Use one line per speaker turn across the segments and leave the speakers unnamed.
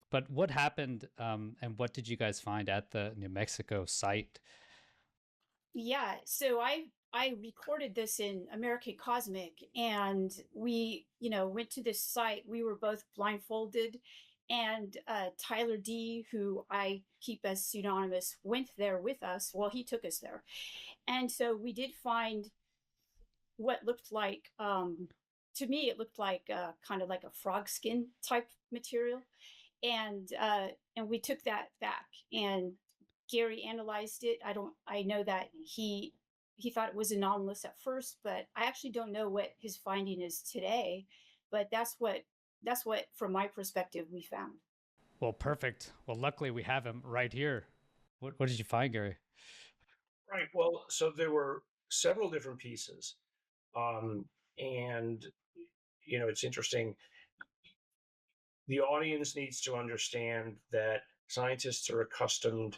But what happened, and what did you guys find at the New Mexico site?
Yeah, so I recorded this in American Cosmic, and we, went to this site. We were both blindfolded, and Tyler D, who I keep as pseudonymous, went there with us. Well, he took us there, and so we did find what looked like, to me, it looked like kind of like a frog skin type material, and we took that back, and Garry analyzed it. I know that he thought it was anomalous at first, but I actually don't know what his finding is today. But that's what from my perspective we found.
Well, perfect. Well, luckily we have him right here. What did you find, Gary?
Right. Well, so there were several different pieces. Um, and, it's interesting. The audience needs to understand that scientists are accustomed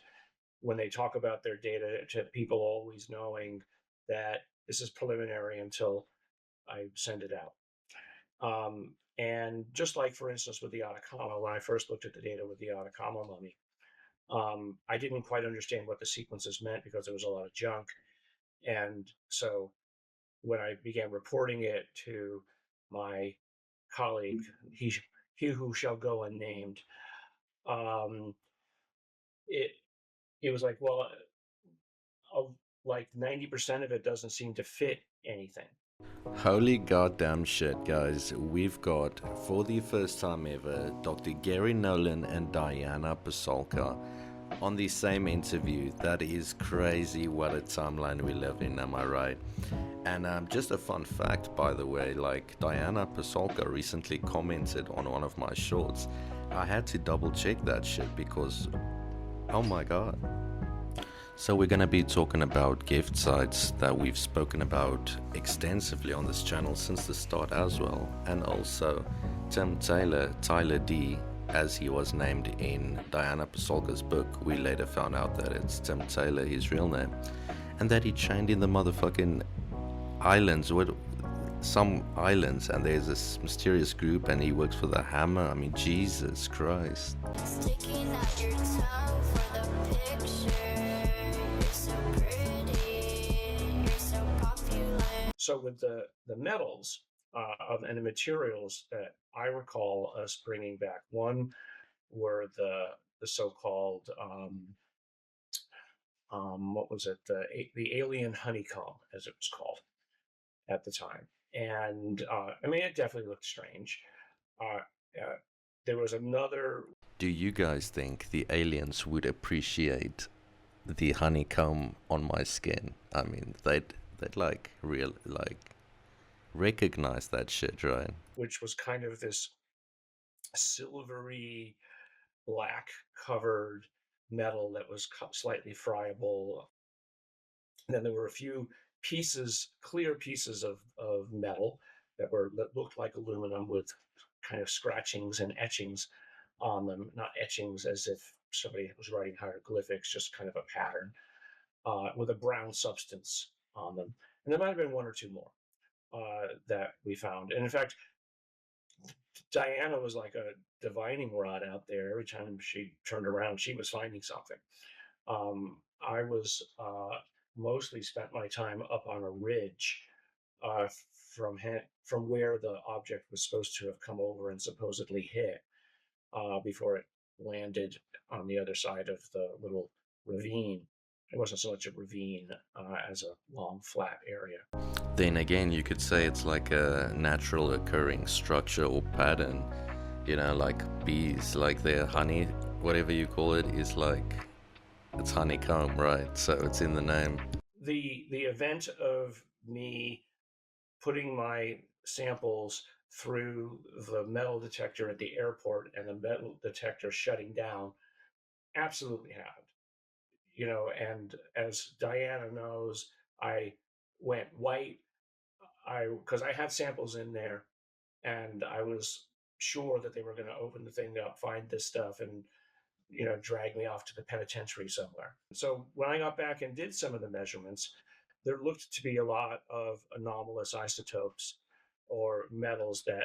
when they talk about their data to people always knowing that this is preliminary until I send it out. And just like, for instance, with the Atacama, when I first looked at the data with the Atacama mummy, I didn't quite understand what the sequences meant because there was a lot of junk. And so when I began reporting it to my colleague, he who shall go unnamed, um, it it was like, well, like 90% of it doesn't seem to fit anything.
Holy goddamn shit, guys. We've got, for the first time ever, Dr. Garry Nolan and Diana Pasulka on the same interview. That is crazy what a timeline we live in, am I right? And just a fun fact, by the way, like Diana Pasulka recently commented on one of my shorts. I had to double check that shit because, oh my god. So we're going to be talking about gift sites that we've spoken about extensively on this channel since the start as well, and also Tim Taylor, Tyler D, as he was named in Diana Pasulka's book. We later found out that it's Tim Taylor, his real name, and that he chained in the motherfucking islands with some islands, and there's this mysterious group, and he works for the Hammer. I mean, Jesus Christ. Sticking out your tongue for the picture.
So with the metals and the materials that I recall us bringing back, one were the so-called what was it, the alien honeycomb, as it was called at the time. And I mean, it definitely looked strange. Uh, there was another.
Do you guys think the aliens would appreciate the honeycomb on my skin? I mean, they'd like recognize that shit, right?
Which was kind of this silvery black covered metal that was slightly friable. And then there were a few clear pieces of metal that looked like aluminum with kind of scratchings and etchings on them, not etchings as if somebody was writing hieroglyphics, just kind of a pattern with a brown substance on them. And there might have been one or two more that we found. And in fact, Diana was like a divining rod out there. Every time she turned around, she was finding something. I was mostly spent my time up on a ridge uh, from where the object was supposed to have come over and supposedly hit before it landed on the other side of the little ravine. It wasn't so much a ravine as a long flat area.
Then again, you could say it's like a natural occurring structure or pattern. You know, like bees, like their honey, whatever you call it, is like it's honeycomb, right? So it's in the name.
The event of me putting my samples through the metal detector at the airport and the metal detector shutting down absolutely happened. And as Diana knows, I went white. Because I had samples in there, and I was sure that they were going to open the thing up, find this stuff, and drag me off to the penitentiary somewhere. So when I got back and did some of the measurements, there looked to be a lot of anomalous isotopes or metals that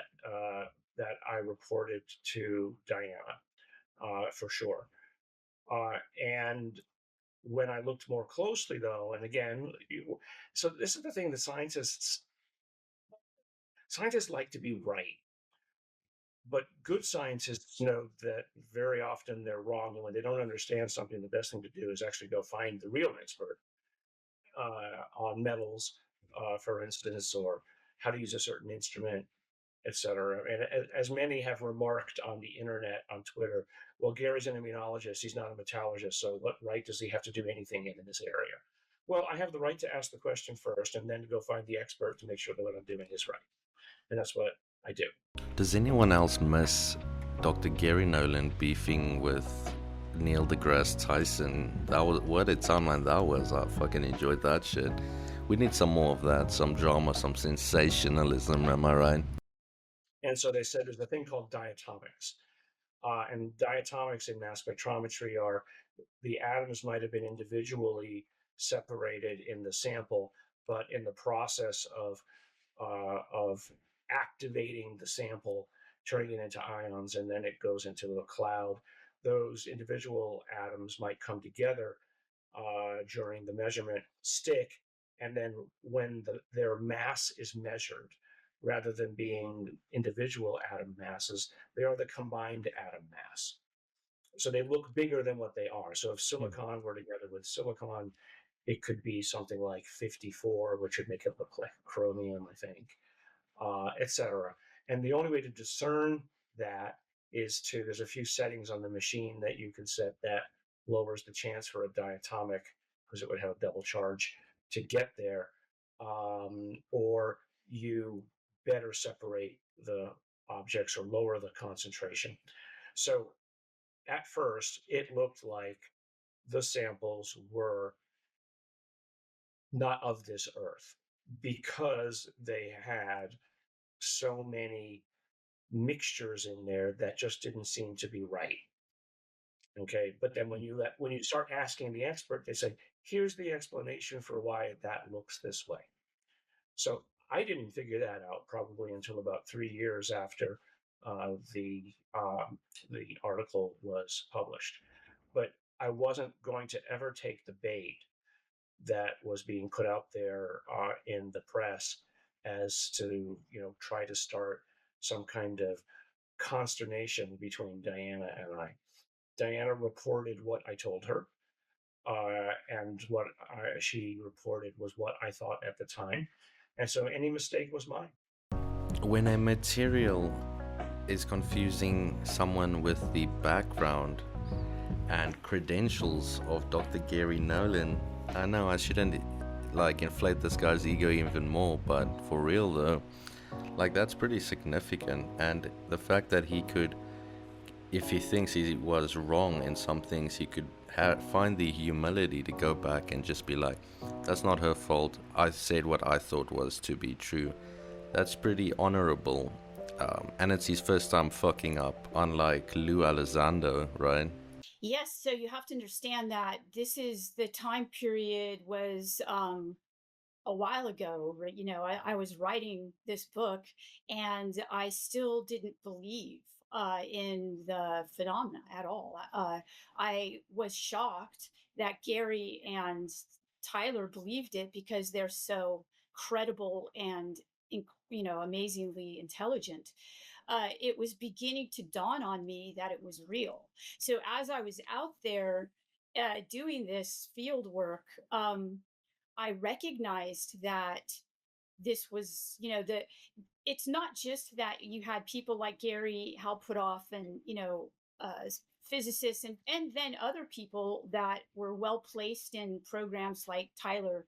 I reported to Diana. for sure. And when I looked more closely, though, and again, so this is the thing: the scientists like to be right, but good scientists know that very often they're wrong, and when they don't understand something, the best thing to do is actually go find the real expert on metals, for instance, or how to use a certain instrument, etc. And as many have remarked on the internet, on Twitter, well, Gary's an immunologist, he's not a metallurgist, so what right does he have to do anything in this area? Well, I have the right to ask the question first and then to go find the expert to make sure that what I'm doing is right. And that's what I do.
Does anyone else miss Dr. Garry Nolan beefing with Neil deGrasse Tyson? That was what a timeline that was. I fucking enjoyed that shit. We need some more of that, some drama, some sensationalism, am I right?
And so they said there's a thing called diatomics. And diatomics in mass spectrometry are the atoms might have been individually separated in the sample, but in the process of activating the sample, turning it into ions, and then it goes into a cloud, those individual atoms might come together during the measurement, stick, and then when their mass is measured, rather than being individual atom masses, they are the combined atom mass. So they look bigger than what they are. So if silicon were together with silicon, it could be something like 54, which would make it look like chromium, I think, etc. And the only way to discern that is there's a few settings on the machine that you can set that lowers the chance for a diatomic, because it would have a double charge to get there, or you better separate the objects or lower the concentration. So at first, it looked like the samples were not of this earth because they had so many mixtures in there that just didn't seem to be right. Okay, but then when you start asking the expert, they say, "Here's the explanation for why that looks this way." So I didn't figure that out probably until about 3 years after the article was published. But I wasn't going to ever take the bait that was being put out there in the press as to try to start some kind of consternation between Diana and I. Diana reported what I told her, and what she reported was what I thought at the time, and so any mistake was mine.
When a material is confusing someone with the background and credentials of Dr. Garry Nolan, I know I shouldn't inflate this guy's ego even more, but for real though, that's pretty significant. And the fact that he could, if he thinks he was wrong in some things, he could find the humility to go back and just be like, that's not her fault, I said what I thought was to be true. That's pretty honorable. And it's his first time fucking up, unlike Lou Elizondo, right?
Yes, so you have to understand that this is the time period was a while ago, right? I was writing this book and I still didn't believe in the phenomena at all. I was shocked that Garry and Tyler believed it because they're so credible and amazingly intelligent. It was beginning to dawn on me that it was real. So as I was out there doing this field work, I recognized that this was, it's not just that you had people like Garry Halputoff and, physicists and then other people that were well placed in programs like Tyler.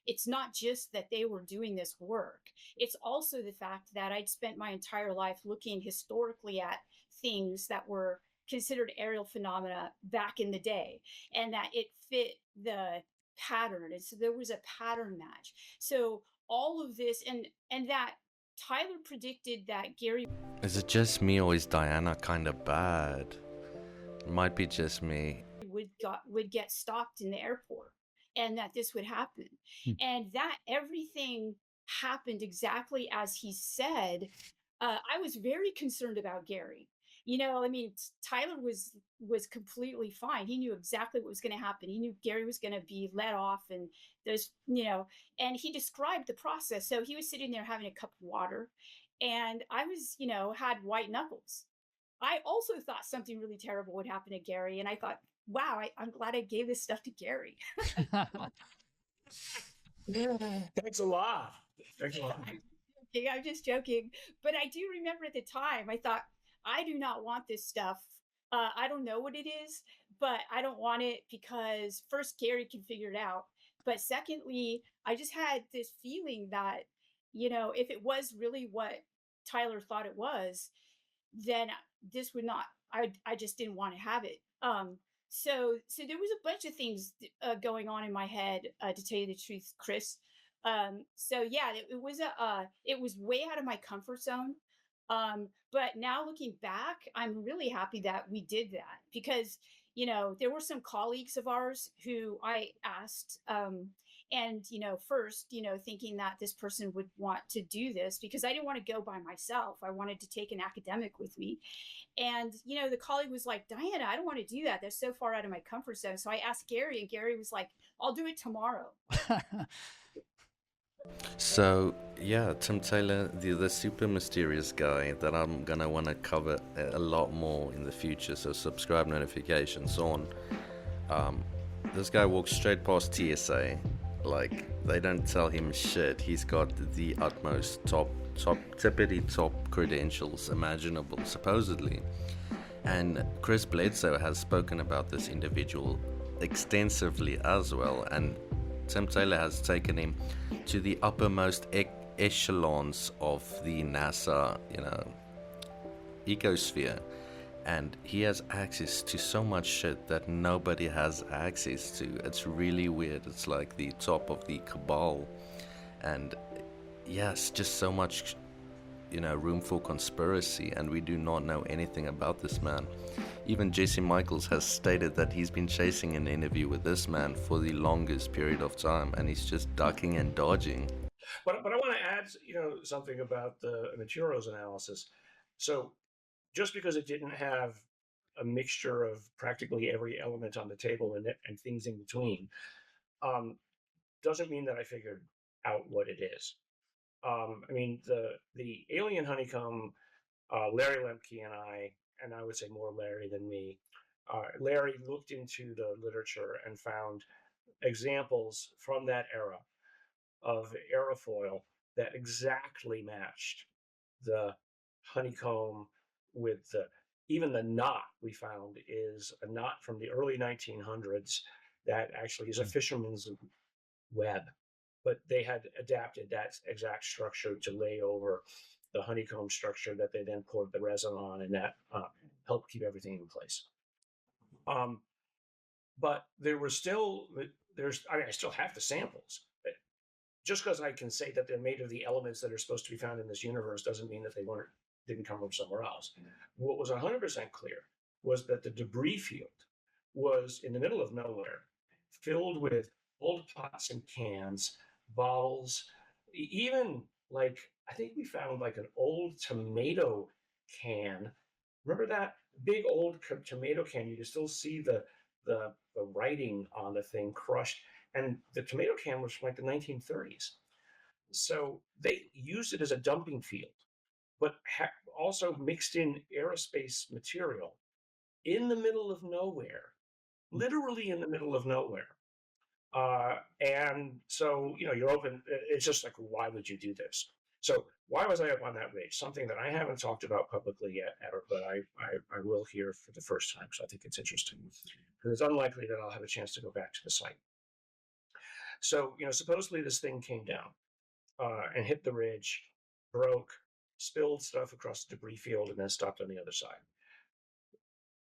It's not just that they were doing this work. It's also the fact that I'd spent my entire life looking historically at things that were considered aerial phenomena back in the day, and that it fit the pattern. And so there was a pattern match. So all of this, and that Tyler predicted that Garry.
Is it just me, or is Diana kind of bad? It might be just me.
Would get stopped in the airport, and that this would happen, and that everything happened exactly as he said. I was very concerned about Garry, I mean, Tyler was completely fine. He knew exactly what was going to happen. He knew Garry was going to be let off, and there's, and he described the process. So he was sitting there having a cup of water, and I was, had white knuckles. I also thought something really terrible would happen to Garry, and I thought, wow, I'm glad I gave this stuff to Garry.
Thanks a lot. Thanks a lot.
I'm just joking. But I do remember at the time, I thought, I do not want this stuff. I don't know what it is, but I don't want it because first, Garry can figure it out. But secondly, I just had this feeling that, if it was really what Tyler thought it was, then this would not, I just didn't want to have it. So there was a bunch of things going on in my head, to tell you the truth, Chris. So yeah, it was way out of my comfort zone. But now looking back, I'm really happy that we did that because, there were some colleagues of ours who I asked, and, first, thinking that this person would want to do this because I didn't want to go by myself. I wanted to take an academic with me. And, the colleague was like, Diana, I don't want to do that. They're so far out of my comfort zone. So I asked Garry, and Garry was like, I'll do it tomorrow.
So, yeah, Tim Taylor, the super mysterious guy that I'm gonna want to cover a lot more in the future, so subscribe, notifications on. This guy walks straight past TSA, like, they don't tell him shit. He's got the utmost tippity top credentials imaginable, supposedly. And Chris Bledsoe has spoken about this individual extensively as well, and Tim Taylor has taken him to the uppermost echelons of the NASA, ecosphere, and he has access to so much shit that nobody has access to. It's really weird. It's like the top of the cabal, and yes, just so much, room for conspiracy, and we do not know anything about this man. Even Jesse Michaels has stated that he's been chasing an interview with this man for the longest period of time, and he's just ducking and dodging.
But I want to add, something about the materials analysis. So just because it didn't have a mixture of practically every element on the table and things in between, doesn't mean that I figured out what it is. I mean, the alien honeycomb, Larry Lemke and I would say more Larry than me, Larry looked into the literature and found examples from that era of aerofoil that exactly matched the honeycomb with even the knot we found is a knot from the early 1900s that actually is a fisherman's web, but they had adapted that exact structure to lay over the honeycomb structure that they then poured the resin on, and that helped keep everything in place. But there were still, I still have the samples. Just because I can say that they're made of the elements that are supposed to be found in this universe doesn't mean that they didn't come from somewhere else. What was 100% clear was that the debris field was in the middle of nowhere, filled with old pots and cans, bottles, even like, I think we found like an old tomato can. Remember that big old tomato can? You can still see the writing on the thing crushed. And the tomato can was from like the 1930s. So they used it as a dumping field, but also mixed in aerospace material in the middle of nowhere, literally in the middle of nowhere. And so, you're open. It's just like, why would you do this? So why was I up on that ridge? Something that I haven't talked about publicly yet, ever, but I will here for the first time. So I think it's interesting because it's unlikely that I'll have a chance to go back to the site. So, supposedly this thing came down and hit the ridge, broke, spilled stuff across the debris field, and then stopped on the other side.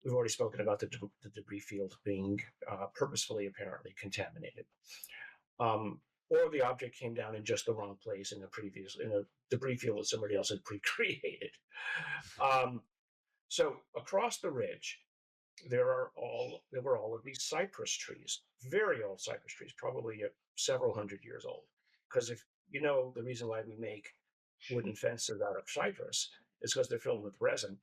We've already spoken about the debris field being purposefully, apparently, contaminated. Or the object came down in just the wrong place in a debris field that somebody else had pre-created. So across the ridge, there were all of these cypress trees, very old cypress trees, probably several hundred years old. Because if the reason why we make wooden fences out of cypress is because they're filled with resin.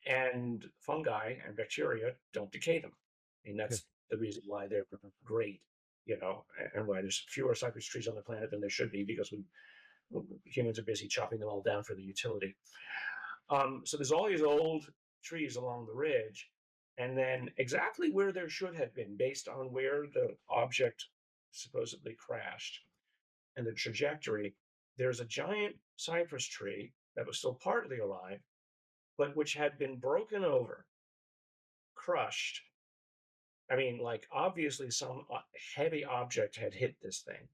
and fungi and bacteria don't decay them. And that's the reason why they're great, and why there's fewer cypress trees on the planet than there should be, because humans are busy chopping them all down for the utility. So there's all these old trees along the ridge, and then exactly where there should have been, based on where the object supposedly crashed and the trajectory, there's a giant cypress tree that was still partly alive, but which had been broken over, crushed. I mean, like, obviously some heavy object had hit this thing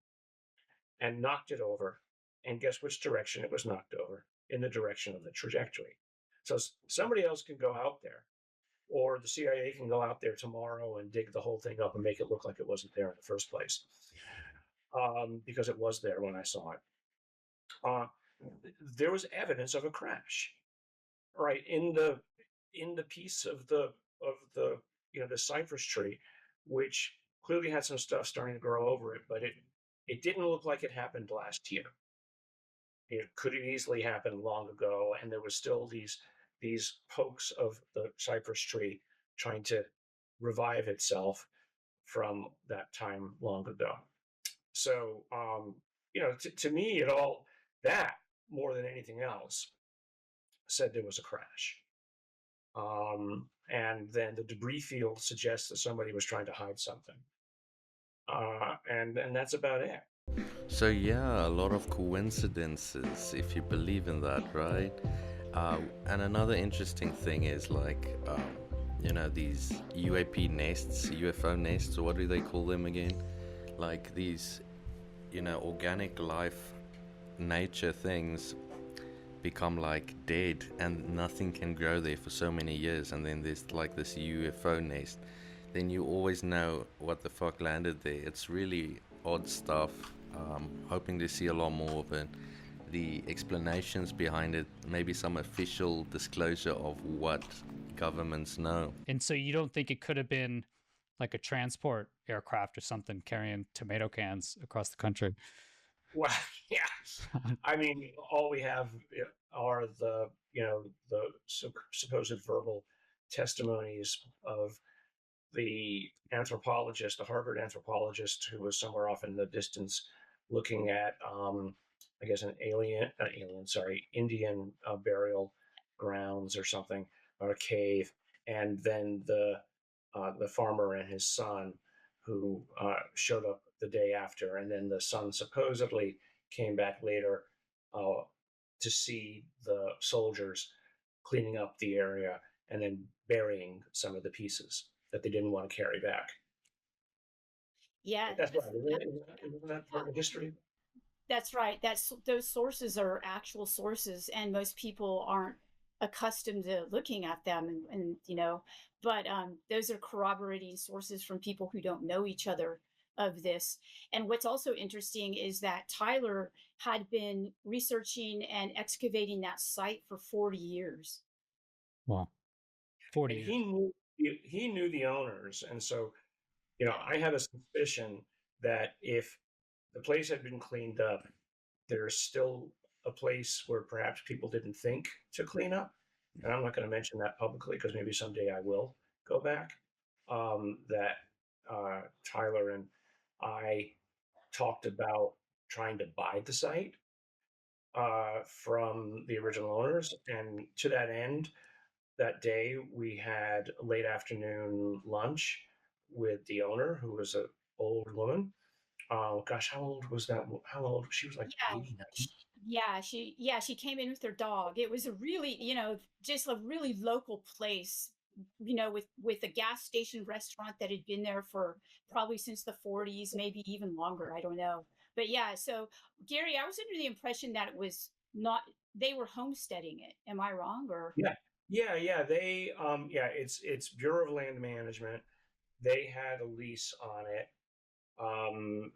and knocked it over. And guess which direction it was knocked over? In the direction of the trajectory. So somebody else can go out there, or the CIA can go out there tomorrow and dig the whole thing up and make it look like it wasn't there in the first place, because it was there when I saw it. There was evidence of a crash, right, in the piece of the the cypress tree, which clearly had some stuff starting to grow over it, but it didn't look like it happened last year. It could have easily happened long ago, and there was still these pokes of the cypress tree trying to revive itself from that time long ago. So, to me, it all that more than anything else said there was a crash. And then the debris field suggests that somebody was trying to hide something. And that's about it.
So yeah, a lot of coincidences, if you believe in that, right? And another interesting thing is these UFO nests, or what do they call them again? Like these, organic life, nature things become like dead and nothing can grow there for so many years, and then there's like this UFO nest. Then you always know what the fuck landed there. It's really odd stuff. Hoping to see a lot more of it. The explanations behind it, maybe some official disclosure of what governments know.
And so you don't think it could have been like a transport aircraft or something carrying tomato cans across the country?
Well, yeah. I mean, all we have are the supposed verbal testimonies of the anthropologist, the Harvard anthropologist, who was somewhere off in the distance looking at, I guess, Indian burial grounds or something, or a cave, and then the farmer and his son, who showed up the day after, and then the son supposedly came back later to see the soldiers cleaning up the area and then burying some of the pieces that they didn't want to carry back.
Yeah,
that's right. Isn't that part of history?
That's right. Those sources are actual sources, and most people aren't accustomed to looking at them, but those are corroborating sources from people who don't know each other of this. And what's also interesting is that Tyler had been researching and excavating that site for 40 years.
Wow. 40 years.
He knew the owners, and so I have a suspicion that if the place had been cleaned up, there's still a place where perhaps people didn't think to clean up. And I'm not going to mention that publicly because maybe someday I will go back. That Tyler and I talked about trying to buy the site from the original owners. And to that end, that day we had a late afternoon lunch with the owner, who was an old woman. Gosh, how old was that? How old? She was like 89.
She came in with her dog. It was a really, just a really local place, with a gas station restaurant that had been there for probably since the 40s, maybe even longer. I don't know. But yeah, so Gary, I was under the impression that it was not, they were homesteading it. Am I wrong? Or
Yeah. They, it's Bureau of Land Management. They had a lease on it.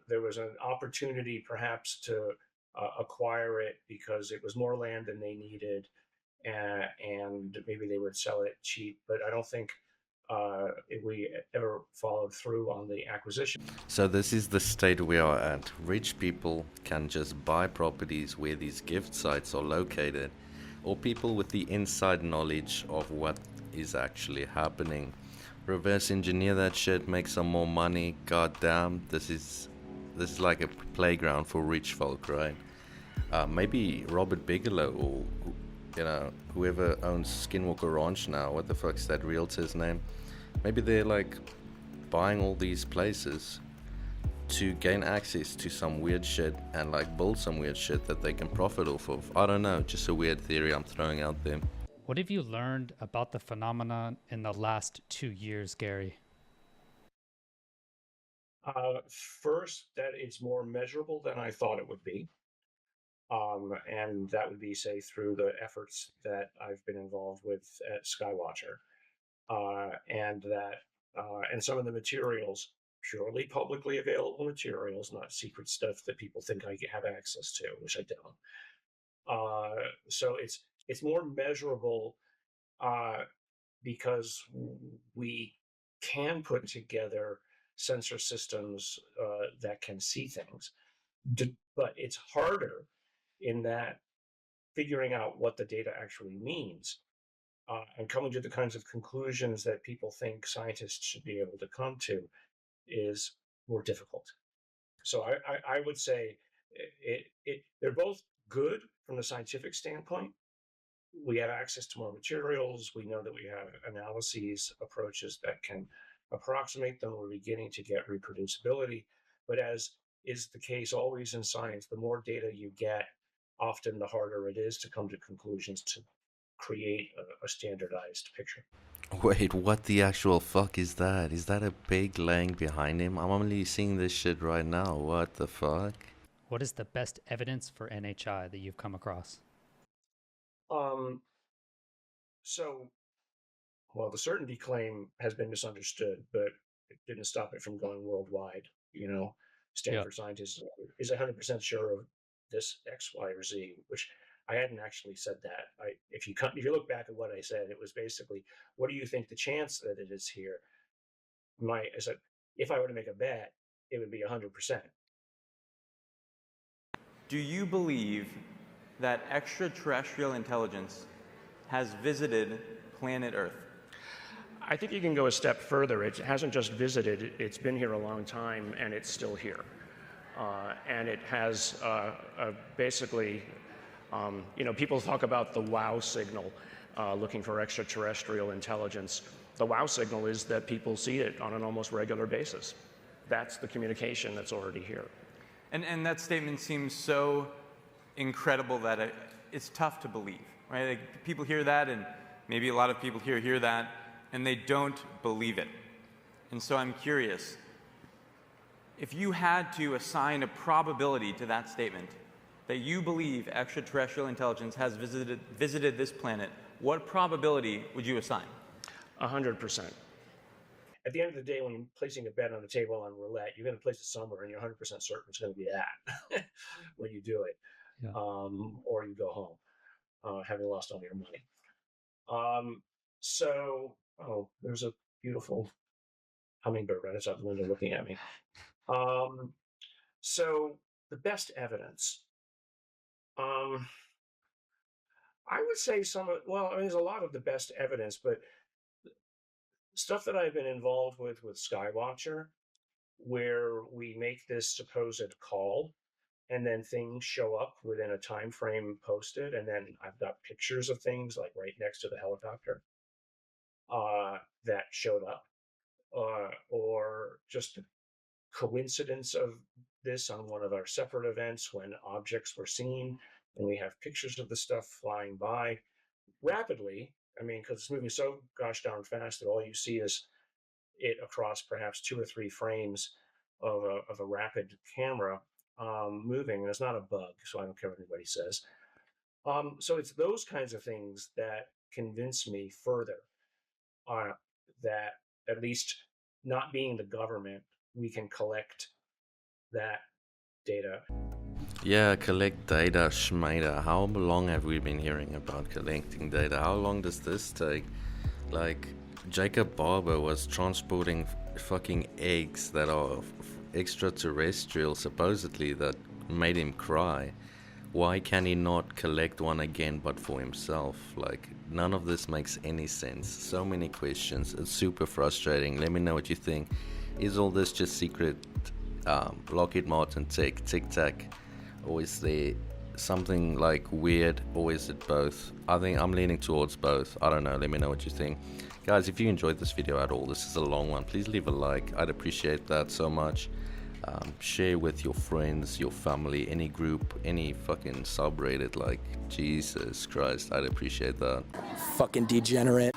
There was an opportunity perhaps to acquire it because it was more land than they needed, and maybe they would sell it cheap, but I don't think we ever followed through on the acquisition.
So this is the state we are at. Rich people can just buy properties where these gift sites are located, or people with the inside knowledge of what is actually happening. Reverse engineer that shit, make some more money. God damn, this is like a playground for rich folk, right? Maybe Robert Bigelow or whoever owns Skinwalker Ranch now. What the fuck's that realtor's name? Maybe they're like buying all these places to gain access to some weird shit and like build some weird shit that they can profit off of. I don't know, just a weird theory I'm throwing out there.
What have you learned about the phenomenon in the last 2 years, Gary?
First, that it's more measurable than I thought it would be. And that would be, say, through the efforts that I've been involved with at Skywatcher. And some of the materials, purely publicly available materials, not secret stuff that people think I have access to, which I don't. So it's more measurable because we can put together sensor systems that can see things, but it's harder in that figuring out what the data actually means and coming to the kinds of conclusions that people think scientists should be able to come to is more difficult. So I would say they're both good from the scientific standpoint. We have access to more materials. We know that we have analyses, approaches that can approximate them. We're beginning to get reproducibility. But as is the case always in science, the more data you get, often the harder it is to come to conclusions to create a standardized picture.
Wait, what the actual fuck is that? Is that a pig laying behind him? I'm only seeing this shit right now. What the fuck?
What is the best evidence for NHI that you've come across?
Well, the certainty claim has been misunderstood, but it didn't stop it from going worldwide. Stanford scientists is 100% sure of this X, Y, or Z, which I hadn't actually said that. If you look back at what I said, it was basically, what do you think the chance that it is here? I said, if I were to make a bet, it would be 100%.
Do you believe that extraterrestrial intelligence has visited planet Earth?
I think you can go a step further. It hasn't just visited, it's been here a long time, and it's still here. And it has basically, people talk about the wow signal, looking for extraterrestrial intelligence. The wow signal is that people see it on an almost regular basis. That's the communication that's already here.
And that statement seems so incredible that it's tough to believe, right? Like, people hear that, and maybe a lot of people here hear that, and they don't believe it. And so I'm curious, if you had to assign a probability to that statement, that you believe extraterrestrial intelligence has visited this planet, what probability would you assign?
100%. At the end of the day, when you're placing a bet on the table on roulette, you're going to place it somewhere, and you're 100% certain it's going to be that when you do it, or you go home having lost all your money. There's a beautiful hummingbird right outside the window looking at me. So the best evidence, I would say there's a lot of the best evidence, but stuff that I've been involved with Skywatcher, where we make this supposed call, and then things show up within a time frame posted, and then I've got pictures of things like right next to the helicopter that showed up, or just coincidence of this on one of our separate events when objects were seen, and we have pictures of the stuff flying by rapidly. I mean, because it's moving so gosh darn fast that all you see is it across perhaps 2 or 3 frames of a rapid camera moving, and it's not a bug, so I don't care what anybody says. So it's those kinds of things that convince me further that, at least not being the government, we can collect that data.
Yeah, collect data, schmeider. How long have we been hearing about collecting data? How long does this take? Like, Jacob Barber was transporting fucking eggs that are extraterrestrial, supposedly, that made him cry. Why can he not collect one again but for himself? Like, none of this makes any sense. So many questions. It's super frustrating. Let me know what you think. Is all this just secret Lockheed Martin tech, tic-tac? Or is there something like weird, or is it both? I think I'm leaning towards both. I don't know. Let me know what you think. Guys, if you enjoyed this video at all, this is a long one, please leave a like. I'd appreciate that so much. Share with your friends, your family, any group, any fucking subreddit. Like, Jesus Christ, I'd appreciate that.
Fucking degenerate.